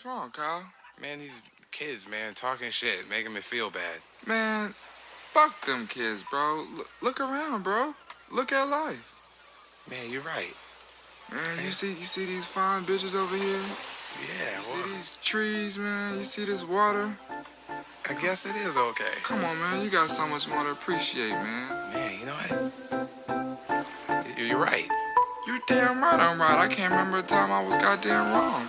What's wrong, Kyle? Man, these kids, man, talking shit, making me feel bad. Man, fuck them kids, bro. Look around, bro. Look at life. Man, you're right. Man, you see these fine bitches over here? Yeah, You see these trees, man? You see this water? I guess it is okay. Come on, man. You got so much more to appreciate, man. Man, you know what? You're right. You're damn right I'm right. I can't remember a time I was goddamn wrong.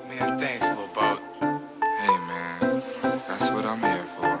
Man, thanks, little boat. Hey, man. That's what I'm here for.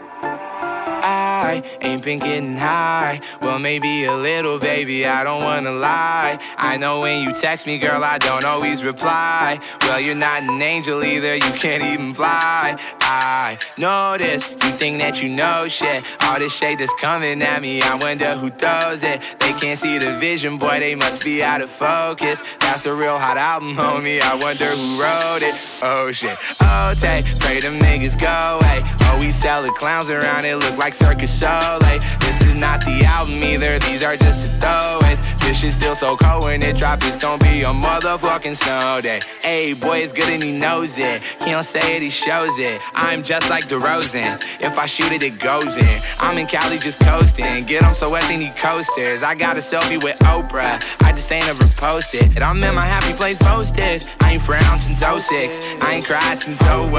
I ain't been getting high. Well, maybe a little, baby, I don't wanna lie. I know when you text me, girl, I don't always reply. Well, you're not an angel either, you can't even fly. I know this, you think that you know shit. All this shade that's coming at me, I wonder who throws it. They can't see the vision, boy, they must be out of focus. That's a real hot album, homie, I wonder who wrote it. Oh shit, oh take, pray them niggas go away. Oh, we sell the clowns around, it look like Circus Soleil. This is not the album either, these are just the throwaways. This shit's still so cold when it drop, it's gon' be a motherfucking snow day. Hey, boy, it's good and he knows it. He don't say it, he shows it. I'm just like DeRozan. If I shoot it, it goes in. I'm in Cali just coasting. Get him so wet, they need coasters. I got a selfie with Oprah. I just ain't ever posted. And I'm in my happy place posted. I ain't frowned since 06. I ain't cried since 01.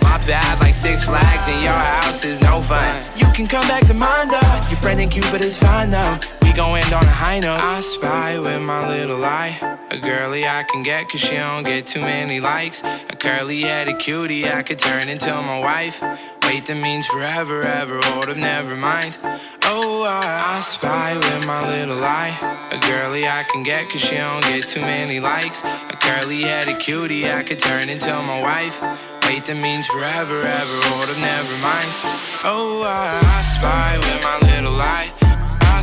My bad, like Six Flags, and your house is no fun. You can come back to mine though. Your friend and Cupid is fine though. We gon' end on a high note. I spy with my little eye. A girly I can get cause she don't get too many likes. A curly-headed cutie I could turn into my wife. Wait, that means forever, ever, hold up, never mind. Oh, I spy with my little eye. A girly I can get cause she don't get too many likes. A curly-headed cutie I could turn into my wife. Wait, that means forever, ever, hold up, never mind. Oh, I spy with my little eye. I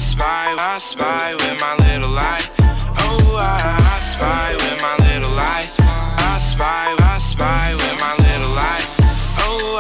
spy with my little eye. Oh, I spy with my little eye. I spy with my little eye. Oh,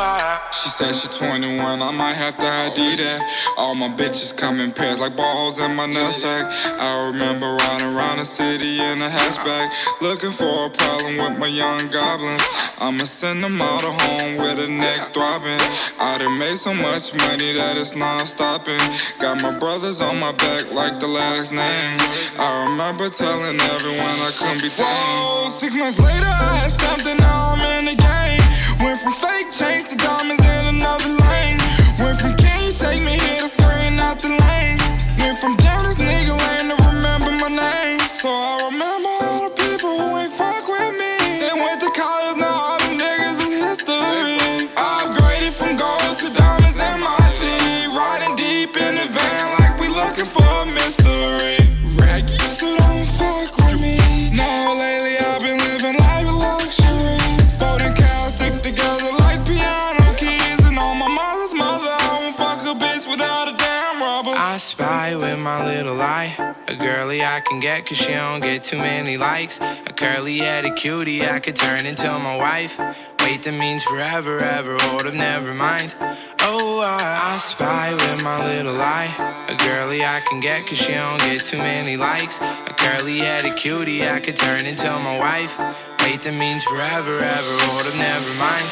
She said she 21, I might have to ID that. All my bitches come in pairs like balls in my nutsack. I remember riding around the city in a hatchback, looking for a problem with my young goblins. I'ma send them all to home with a neck throbbing. I done made so much money that it's non-stopping. Got my brothers on my back like the last name. I remember telling everyone I couldn't be tamed. Whoa, 6 months later I had stamped and now I'm in the game. Went from fake chains to diamonds in another lane. Went from can you take me here to screen out the lane. Went from down this nigga lane to remember my name. So I remember all the people who ain't fuck with me. They went to college, now all them niggas is history. I upgraded from gold to diamonds in my team. Riding deep in the van like we looking for a mystery. Raggy, so don't fuck with me. No, lately I've been living life with luxury. Boat and cows stick together like piano keys. And on my mother's mother, I won't fuck a bitch without a damn rubber. I spy with my little eye. A girly I can get cause she don't get too many likes. A curly-headed cutie I could turn into my wife. Wait, that means forever, ever, hold up, never mind. Oh, I spy with my little eye. A girly I can get cause she don't get too many likes. A curly-headed cutie I could turn into my wife. Wait, that means forever, ever, hold up, never mind.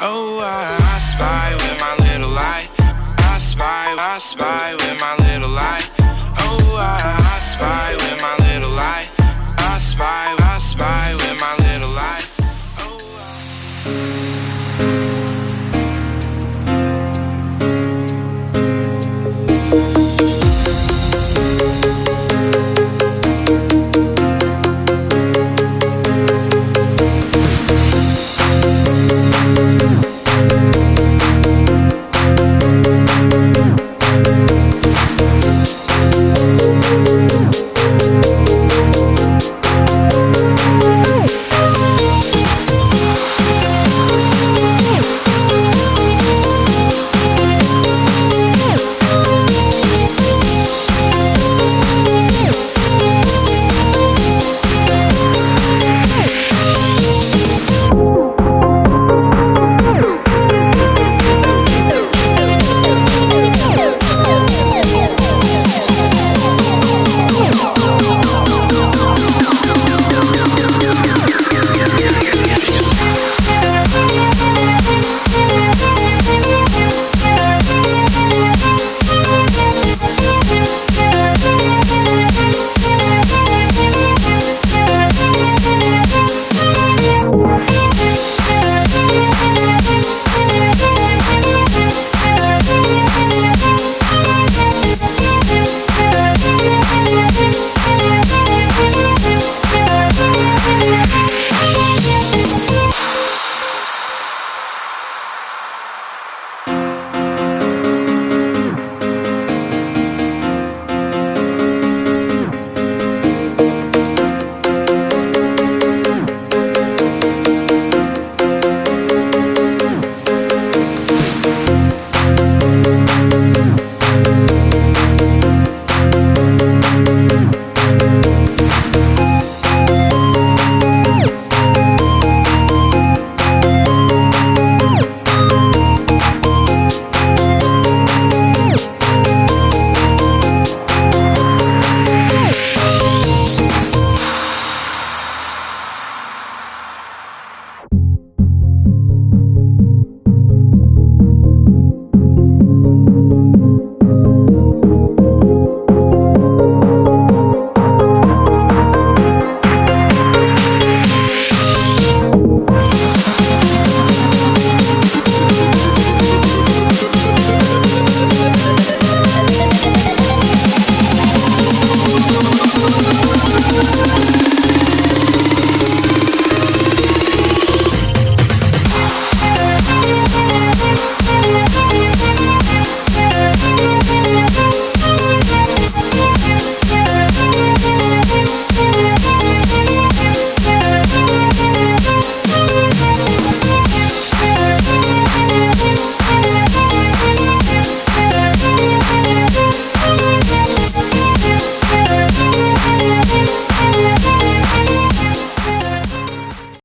Oh, I spy with my little eye. I spy with my little eye. Oh,